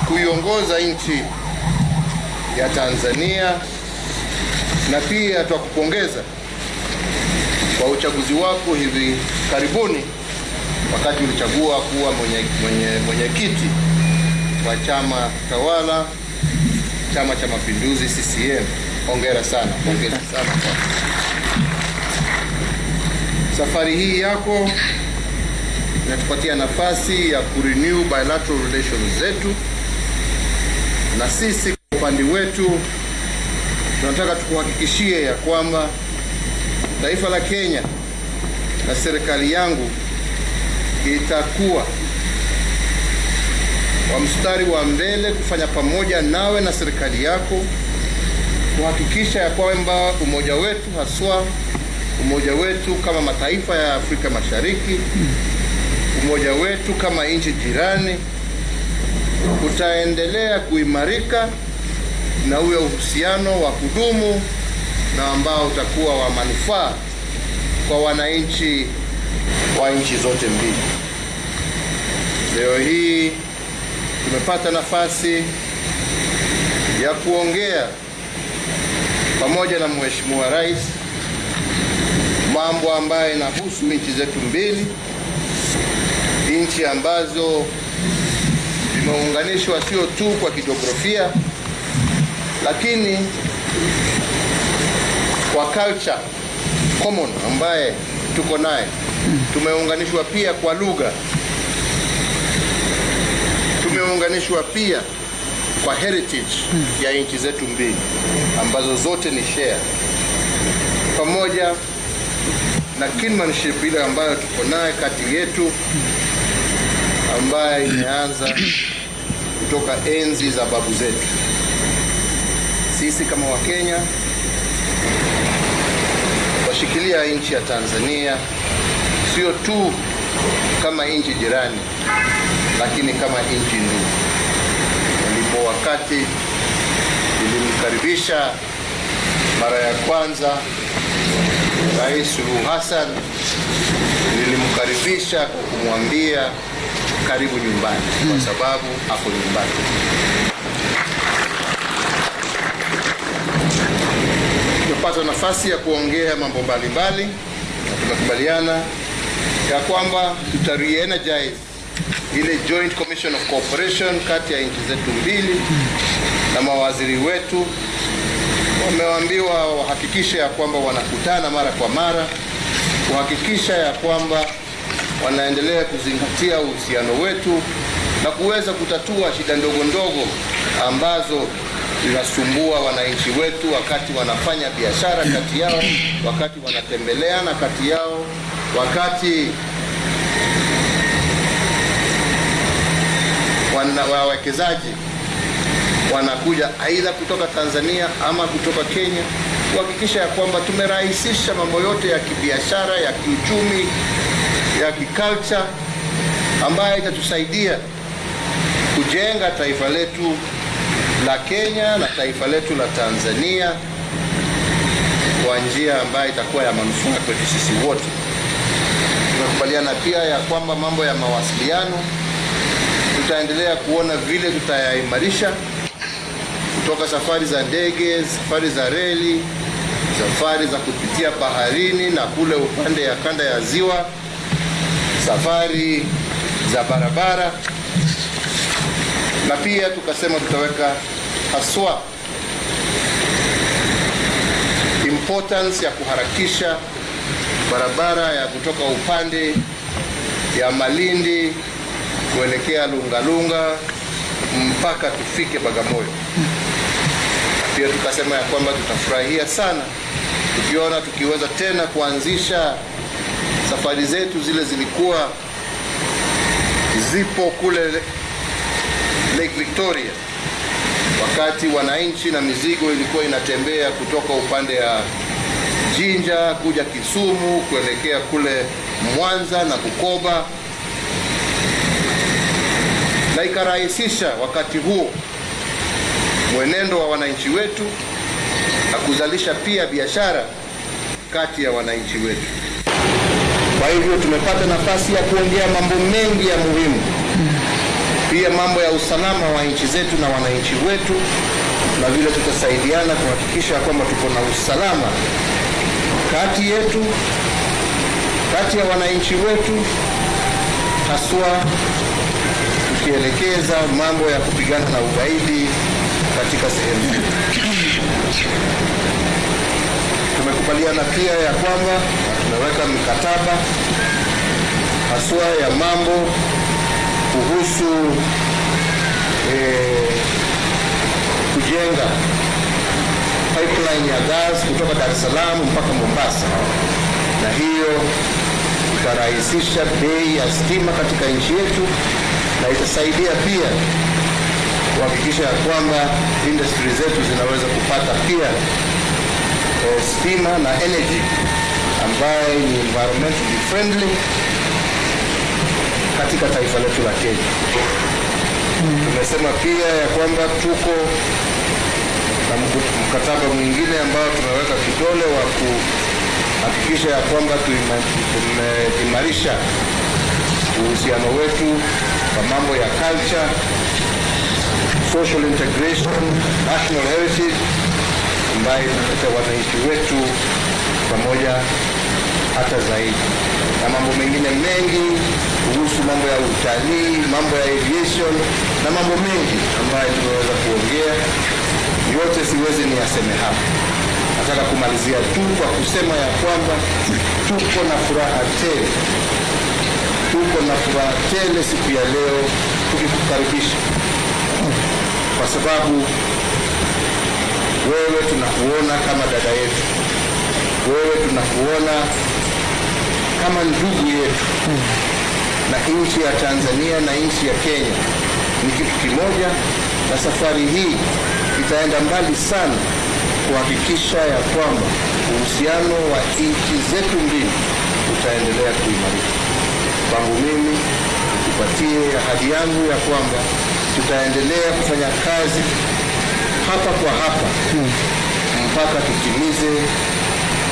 kuiongoza nchi ya Tanzania, na pia tukupongeza kwa uchaguzi wako hivi karibuni wakati ulichagua kuwa mwenyekiti wa chama tawala, Chama cha Mapinduzi CCM. Hongera sana, hongera sana kwa safari hii yako. Inatupatia nafasi ya kurenew bilateral relations zetu, na sisi kwa upande wetu tunataka tukuhakikishie ya kwamba taifa la Kenya na serikali yangu itakuwa wa mstari wa mbele kufanya pamoja nawe na serikali yako kuhakikisha ya kwamba umoja wetu, haswa umoja wetu kama mataifa ya Afrika Mashariki, umoja wetu kama nchi jirani utaendelea kuimarika na uwe uhusiano wa kudumu na ambao utakuwa wa manufaa kwa wananchi wa nchi zote mbili. Leo hii tumepata nafasi ya kuongea pamoja na Mheshimiwa Rais mambo ambayo yanahusu nchi zetu mbili, nchi ambazo zimeunganishwa sio tu kwa kijiografia, lakini kwa culture common ambaye tuko naye. Tumeunganishwa pia kwa lugha, tumeunganishwa pia kwa heritage ya nchi zetu mbili ambazo zote ni share, pamoja na kinship ile ambayo tuko naye kati yetu, ambaye imeanza kutoka enzi za babu zetu. Sisi kama Wakenya washikilia nchi ya Tanzania sio tu kama nchi jirani, lakini kama nchi ndugu. Ndipo wakati nilimkaribisha mara ya kwanza Rais Suluhu Hassan, nilimkaribisha kwa kumwambia karibu nyumbani, kwa sababu hapo nyumbani. Tumepata nafasi ya kuongea mambo mbalimbali na tumekubaliana ya kwamba tuta re-energize ile Joint Commission of Cooperation kati ya nchi zetu mbili, na mawaziri wetu wameambiwa wahakikishe ya kwamba wanakutana mara kwa mara, kuhakikisha ya kwamba wanaendelea kuzingatia uhusiano wetu na kuweza kutatua shida ndogo ndogo ambazo zinasumbua wananchi wetu wakati wanafanya biashara kati yao, wakati wanatembeleana kati yao, wakati wawekezaji wanakuja aidha kutoka Tanzania ama kutoka Kenya, kuhakikisha ya kwamba tumerahisisha mambo yote ya kibiashara, ya kiuchumi, ya kiculture, ambayo itatusaidia kujenga taifa letu la Kenya na taifa letu la Tanzania kwa njia ambayo itakuwa ya manufaa kwetu sisi wote. Tumekubaliana pia ya kwamba mambo ya mawasiliano tutaendelea kuona vile tutayaimarisha, kutoka safari za ndege, safari za reli, safari za kupitia baharini na kule upande ya kanda ya ziwa, safari za barabara, na pia tukasema tutaweka haswa importance ya kuharakisha barabara ya kutoka upande ya Malindi kuelekea Lungalunga mpaka tufike Bagamoyo. Pia tukasema ya kwamba tutafurahia sana tukiona tukiweza tena kuanzisha safari zetu zile zilikuwa zipo kule Lake Victoria, wakati wananchi na mizigo ilikuwa inatembea kutoka upande ya Jinja kuja Kisumu kuelekea kule Mwanza na Bukoba, na ikarahisisha wakati huo mwenendo wa wananchi wetu na kuzalisha pia biashara kati ya wananchi wetu. Kwa hivyo tumepata nafasi ya kuongea mambo mengi ya muhimu. Pia mambo ya usalama wa nchi zetu na wananchi wetu, na vile tutasaidiana kuhakikisha kwamba tuko na usalama kati yetu, kati ya wananchi wetu, haswa tukielekeza mambo ya kupigana na ugaidi katika sehemu hii. Tumekubaliana pia ya kwamba tumeweka mikataba haswa ya mambo kuhusu kujenga pipeline ya gas kutoka Dar es Salaam mpaka Mombasa, na hiyo itarahisisha bei ya stima katika nchi yetu na itasaidia pia kuhakikisha ya kwamba industry zetu zinaweza kupata pia stima na energy ambayo ni environmentally friendly katika taifa letu la Kenya. Tumesema pia ya kwamba tuko na mkataba mwingine ambao tumeweka kidole wa kuhakikisha ya kwamba tumeimarisha uhusiano wetu kwa mambo ya culture, social integration, national heritage ambayo inaleta wananchi wetu pamoja hata zaidi, na mambo mengine mengi kuhusu mambo ya utalii, mambo ya aviation na mambo mengi ambayo tumeweza kuongea. Yote siwezi niyaseme hapa. Nataka kumalizia tu kwa kusema ya kwamba tuko na furaha tele, tuko na furaha tele siku ya leo tukikukaribisha, kwa sababu wewe tunakuona kama dada yetu, wewe tunakuona kama ndugu yetu, na nchi ya Tanzania na nchi ya Kenya ni kitu kimoja, na safari hii itaenda mbali sana kuhakikisha ya kwamba uhusiano wa nchi zetu mbili utaendelea kuimarika. Kwangu mimi nikupatie ahadi yangu ya kwamba tutaendelea kufanya kazi hapa kwa hapa mpaka tutimize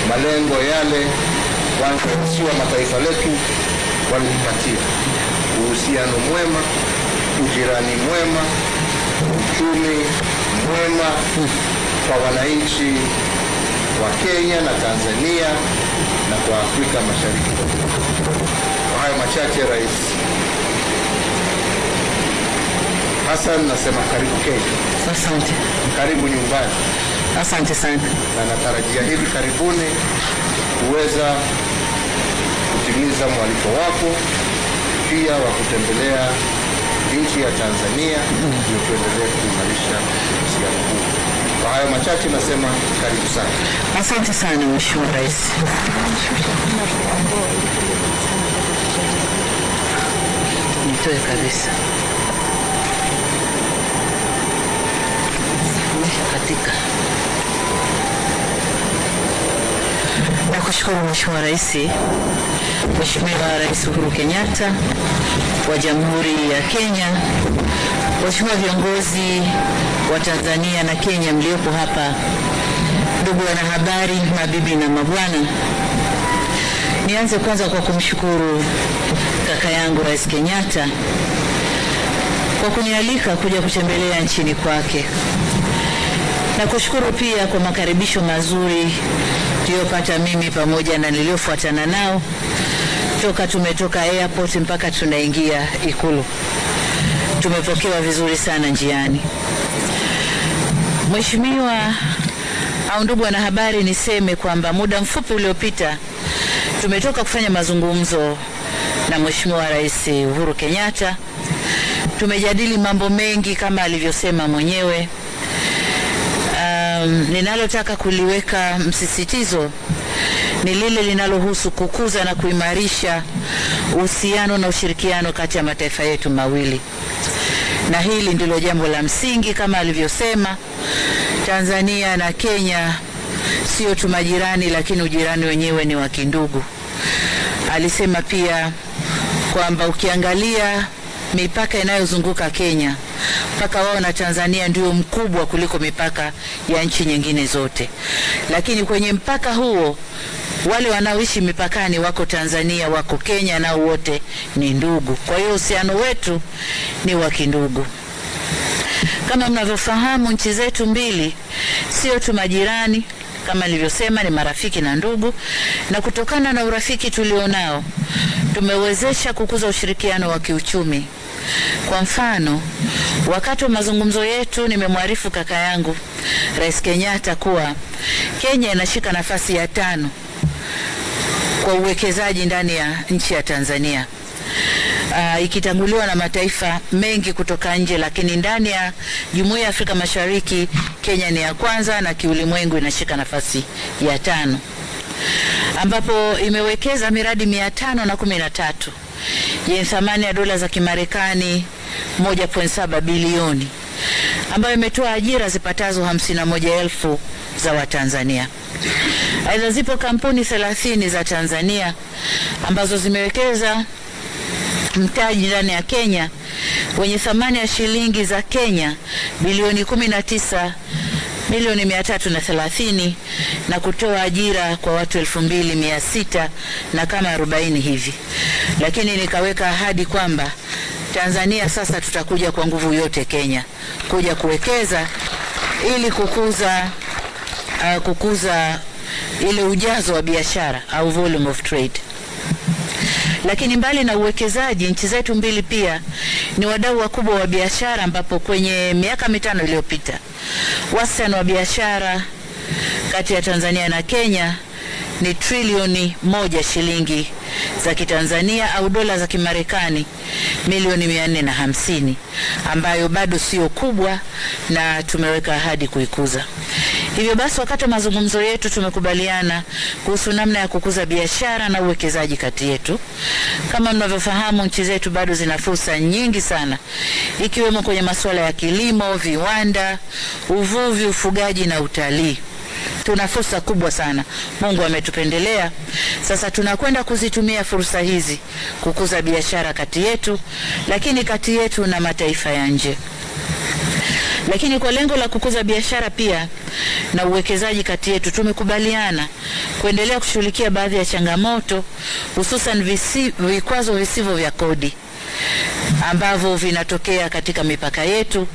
malengo yale wananchi wa mataifa letu walitupatia: uhusiano mwema, ujirani mwema, uchumi mwema kwa wananchi wa Kenya na Tanzania na kwa Afrika Mashariki. Kwa hayo machache, Rais Hassan, nasema karibu Kenya. Asante. Karibu nyumbani. Asante sana. Na natarajia hivi karibuni kuweza kutimiza mwaliko wako pia wa kutembelea nchi ya Tanzania ili tuendelee kuimarisha uhusiano huu. Kwa hayo machache nasema karibu sana. Asante sana Mheshimiwa Rais. Nitoe kabisa. Katika. Nakushukuru Mheshimiwa Rais, Mheshimiwa Rais Uhuru Kenyatta wa Jamhuri ya Kenya, Mheshimiwa viongozi wa Tanzania na Kenya mliopo hapa, ndugu wanahabari, mabibi na mabwana. Nianze kwanza kwa kumshukuru kaka yangu Rais Kenyatta kwa kunialika kuja kutembelea nchini kwake. Na kushukuru pia kwa makaribisho mazuri tuliyopata mimi pamoja na niliofuatana nao toka tumetoka airport mpaka tunaingia Ikulu. Tumepokewa vizuri sana njiani. Mheshimiwa au ndugu wanahabari, niseme kwamba muda mfupi uliopita tumetoka kufanya mazungumzo na Mheshimiwa Rais Uhuru Kenyatta. Tumejadili mambo mengi kama alivyosema mwenyewe. Ninalotaka kuliweka msisitizo ni lile linalohusu kukuza na kuimarisha uhusiano na ushirikiano kati ya mataifa yetu mawili. Na hili ndilo jambo la msingi kama alivyosema. Tanzania na Kenya sio tu majirani, lakini ujirani wenyewe ni wa kindugu. Alisema pia kwamba ukiangalia mipaka inayozunguka Kenya, mpaka wao na Tanzania ndio mkubwa kuliko mipaka ya nchi nyingine zote. Lakini kwenye mpaka huo wale wanaoishi mipakani wako Tanzania, wako Kenya, nao wote ni ndugu. Kwa hiyo uhusiano wetu ni wa kindugu. Kama mnavyofahamu, nchi zetu mbili sio tu majirani, kama nilivyosema, ni marafiki na ndugu, na kutokana na urafiki tulionao tumewezesha kukuza ushirikiano wa kiuchumi. Kwa mfano, wakati wa mazungumzo yetu nimemwarifu kaka yangu Rais Kenyatta kuwa Kenya inashika nafasi ya 5 kwa uwekezaji ndani ya nchi ya Tanzania, ikitanguliwa na mataifa mengi kutoka nje, lakini ndani ya Jumuiya ya Afrika Mashariki Kenya ni ya kwanza na kiulimwengu inashika nafasi ya 5, ambapo imewekeza miradi 513 yenye thamani ya dola za Kimarekani 1.7 bilioni, ambayo imetoa ajira zipatazo 51,000 za Watanzania. Aidha, zipo kampuni 30 za Tanzania ambazo zimewekeza mtaji ndani ya Kenya wenye thamani ya shilingi za Kenya bilioni 19,330 na kutoa ajira kwa watu 2,600 na kama 40 hivi. Lakini nikaweka ahadi kwamba Tanzania sasa tutakuja kwa nguvu yote Kenya kuja kuwekeza ili kukuza ile ujazo wa biashara au volume of trade. Lakini mbali na uwekezaji, nchi zetu mbili pia ni wadau wakubwa wa biashara, ambapo kwenye miaka 5 iliyopita wastani wa biashara kati ya Tanzania na Kenya ni trilioni 1 shilingi za Kitanzania au dola za Kimarekani milioni 450, ambayo bado sio kubwa na tumeweka ahadi kuikuza. Hivyo basi, wakati wa mazungumzo yetu tumekubaliana kuhusu namna ya kukuza biashara na uwekezaji kati yetu. Kama mnavyofahamu, nchi zetu bado zina fursa nyingi sana, ikiwemo kwenye masuala ya kilimo, viwanda, uvuvi, ufugaji na utalii. Tuna fursa kubwa sana, Mungu ametupendelea. Sasa tunakwenda kuzitumia fursa hizi kukuza biashara kati yetu, lakini kati yetu na mataifa ya nje. Lakini kwa lengo la kukuza biashara pia na uwekezaji kati yetu, tumekubaliana kuendelea kushughulikia baadhi ya changamoto, hususan vikwazo visivyo vya kodi ambavyo vinatokea katika mipaka yetu.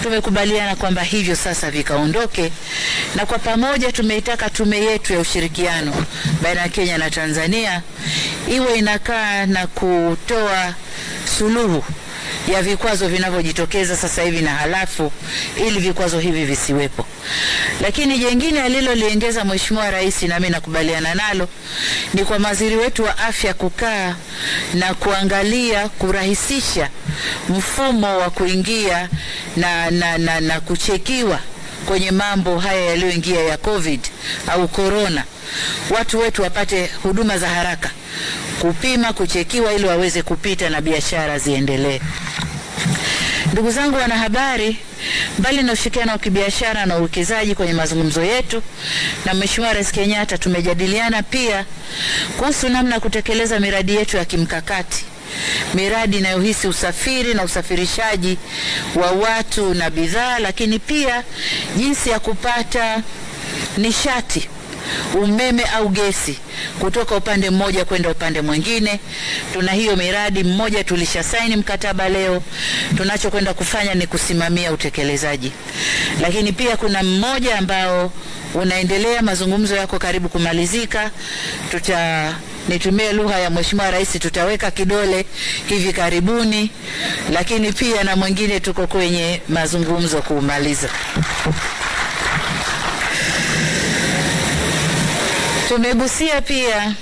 Tumekubaliana kwamba hivyo sasa vikaondoke, na kwa pamoja tumeitaka tume yetu ya ushirikiano baina ya Kenya na Tanzania iwe inakaa na kutoa suluhu ya vikwazo vinavyojitokeza sasa hivi na halafu, ili vikwazo hivi visiwepo. Lakini jengine aliloliongeza Mheshimiwa Rais, na mimi nakubaliana nalo, ni kwa waziri wetu wa afya kukaa na kuangalia kurahisisha mfumo wa kuingia na kuchekiwa kwenye mambo haya yaliyoingia ya COVID au corona. Watu wetu wapate huduma za haraka, kupima, kuchekiwa, ili waweze kupita na biashara ziendelee. Ndugu zangu wanahabari, mbali na ushirikiano wa kibiashara na uwekezaji kwenye mazungumzo yetu na Mheshimiwa Rais Kenyatta, tumejadiliana pia kuhusu namna ya kutekeleza miradi yetu ya kimkakati, miradi inayohisi usafiri na usafirishaji wa watu na bidhaa, lakini pia jinsi ya kupata nishati, umeme au gesi kutoka upande mmoja kwenda upande mwingine. Tuna hiyo miradi mmoja tulishasaini mkataba leo, tunachokwenda kufanya ni kusimamia utekelezaji. Lakini pia kuna mmoja ambao unaendelea, mazungumzo yako karibu kumalizika. Nitumie lugha ya Mheshimiwa Rais, tutaweka kidole hivi karibuni, lakini pia na mwingine tuko kwenye mazungumzo kumaliza. Tumegusia pia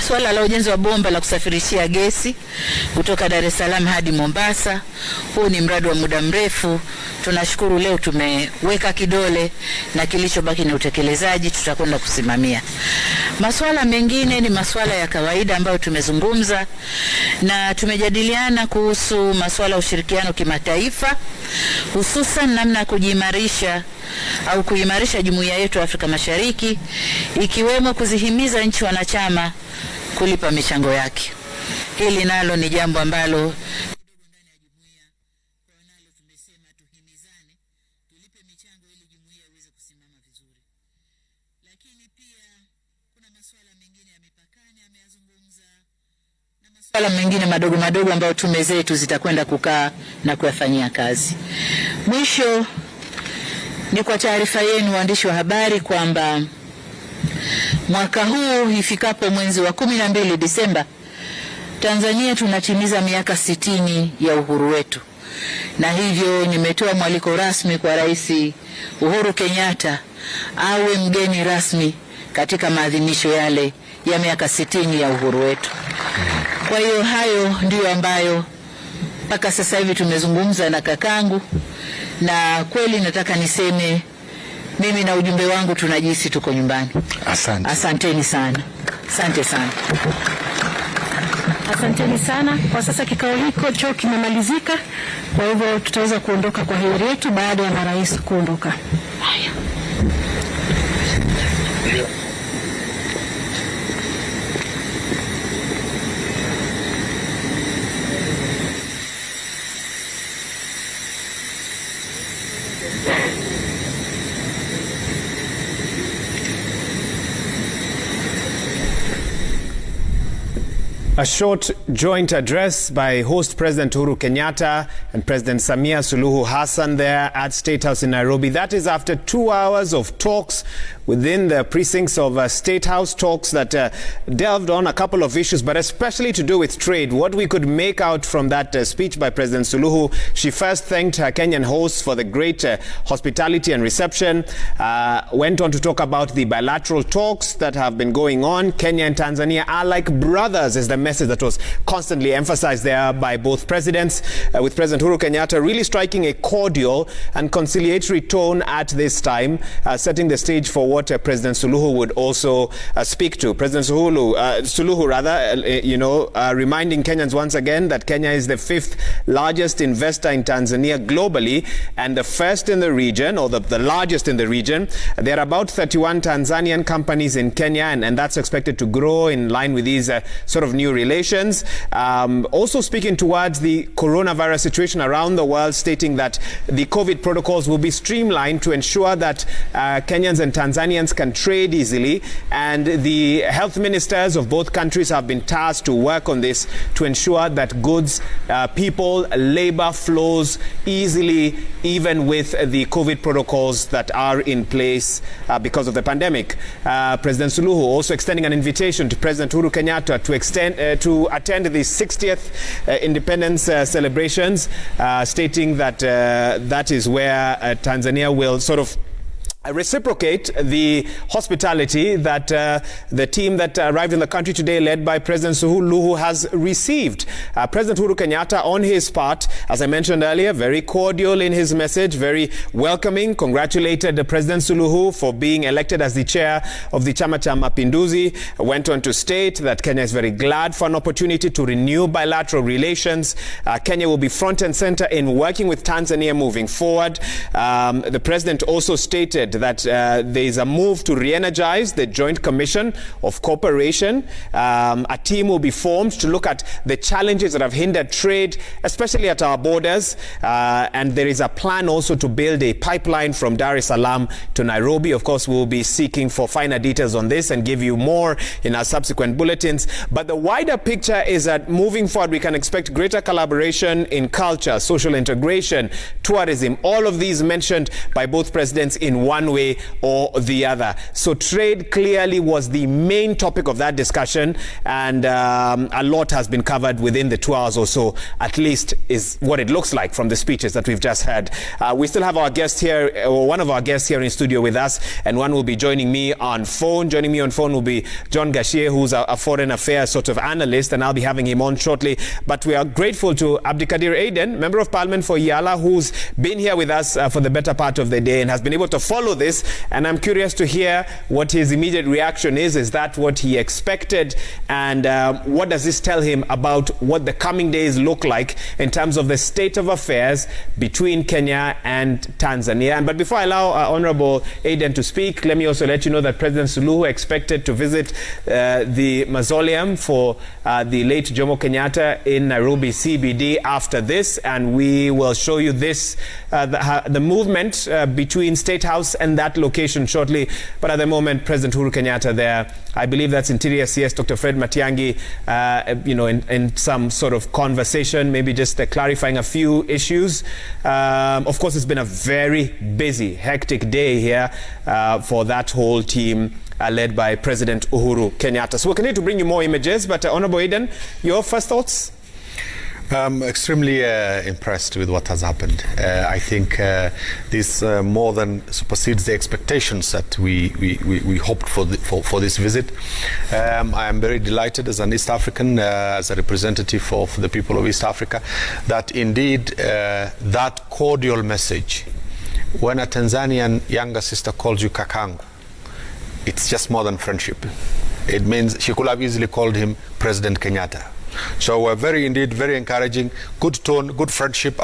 swala la ujenzi wa bomba la kusafirishia gesi kutoka Dar es Salaam hadi Mombasa. Huu ni mradi wa muda mrefu. Tunashukuru leo tumeweka kidole na kilichobaki ni utekelezaji, tutakwenda kusimamia. Masuala mengine ni masuala ya kawaida ambayo tumezungumza, na tumejadiliana kuhusu masuala ya ushirikiano kimataifa, hususan namna ya kuimarisha jumuiya yetu ya Afrika Mashariki, ikiwemo kuzihimiza nchi wanachama kulipa michango yake. Hili nalo ni jambo ambalo tulipe michango ili jumuiya iweze kusimama vizuri. Lakini pia kuna masuala mengine ya mipakani ameyazungumza, na masuala mengine madogo madogo ambayo tume zetu zitakwenda kukaa na kuyafanyia kazi. Mwisho ni kwa taarifa yenu waandishi wa habari kwamba mwaka huu ifikapo mwezi wa 12 Disemba, Tanzania tunatimiza miaka 60 ya uhuru wetu, na hivyo nimetoa mwaliko rasmi kwa Rais Uhuru Kenyatta awe mgeni rasmi katika maadhimisho yale ya miaka 60 ya uhuru wetu. Kwa hiyo hayo ndiyo ambayo mpaka sasa hivi tumezungumza na kakangu, na kweli nataka niseme mimi na ujumbe wangu tunajisi tuko nyumbani. Asante. Asanteni sana. Asante sana. Asanteni sana. Kwa sasa kikao hicho kimemalizika, kwa hivyo tutaweza kuondoka kwa hiari yetu baada ya marais kuondoka. Haya. A short joint address by host President Uhuru Kenyatta and President Samia Suluhu Hassan there at State House in Nairobi. That is after 2 hours of talks within the precincts of State House, talks that delved on a couple of issues, but especially to do with trade. What we could make out from that speech by President Suluhu: she first thanked her Kenyan hosts for the great hospitality and reception, went on to talk about the bilateral talks that have been going on. Kenya and Tanzania are like brothers, is the message that was constantly emphasized there by both presidents, with President Uhuru Kenyatta really striking a cordial and conciliatory tone at this time, setting the stage for what President Suluhu would also speak to. President Suluhu, reminding Kenyans once again that Kenya is the 5th largest investor in Tanzania globally and the first in the region, or the largest in the region. There are about 31 Tanzanian companies in Kenya, and that's expected to grow in line with these sort of new relations. Also speaking towards the coronavirus situation around the world, stating that the COVID protocols will be streamlined to ensure that Kenyans and Tanzanians can trade easily, and the health ministers of both countries have been tasked to work on this to ensure that goods, people, labor flows easily, even with the COVID protocols that are in place because of the pandemic. President Suluhu also extending an invitation to President Uhuru Kenyatta to attend the 60th independence celebrations, stating that that is where Tanzania will sort of reciprocate the hospitality that the team that arrived in the country today, led by President Suluhu, has received. President Uhuru Kenyatta, on his part, as I mentioned earlier, very cordial in his message, very welcoming, congratulated President Suluhu for being elected as the chair of the Chama cha Mapinduzi, went on to state that Kenya is very glad for an opportunity to renew bilateral relations. Kenya will be front and center in working with Tanzania moving forward. The president also stated that there is a move to re-energize the Joint Commission of Cooperation. A team will be formed to look at the challenges that have hindered trade, especially at our borders. And there is a plan also to build a pipeline from Dar es Salaam to Nairobi. Of course, we'll be seeking for finer details on this and give you more in our subsequent bulletins. But the wider picture is that moving forward, we can expect greater collaboration in culture, social integration, tourism, all of these mentioned by both presidents in one way or the other. So trade clearly was the main topic of that discussion, and a lot has been covered within the 2 hours or so, at least is what it looks like from the speeches that we've just heard. We still have our guest here, or one of our guests here in studio with us, and one will be joining me on phone. Joining me on phone will be John Gashie, who's a foreign affairs sort of analyst, and I'll be having him on shortly. But we are grateful to Abdikadir Aden, Member of Parliament for Yala, who's been here with us for the better part of the day and has been able to follow this, and I'm curious to hear what his immediate reaction is. Is that what he expected, and what does this tell him about what the coming days look like in terms of the state of affairs between Kenya and Tanzania? But before I allow Honorable Aden to speak, let me also let you know that President Suluhu expected to visit the mausoleum for the late Jomo Kenyatta in Nairobi CBD after this, and we will show you this, the movement between State House and that location shortly. But at the moment, President Uhuru Kenyatta there. I believe that's Interior CS Dr. Fred Matiang'i, in some sort of conversation, maybe just clarifying a few issues. Of course, it's been a very busy, hectic day here for that whole team led by President Uhuru Kenyatta. So we'll continue to bring you more images, but Honorable Eden, your first thoughts? I'm extremely impressed with what has happened. I think this more than supersedes the expectations that we hoped for this visit. I am very delighted as an East African, as a representative of the people of East Africa, that indeed that cordial message, when a Tanzanian younger sister calls you kakangu, it's just more than friendship. It means she could have easily called him President Kenyatta. So very encouraging, good tone, good friendship.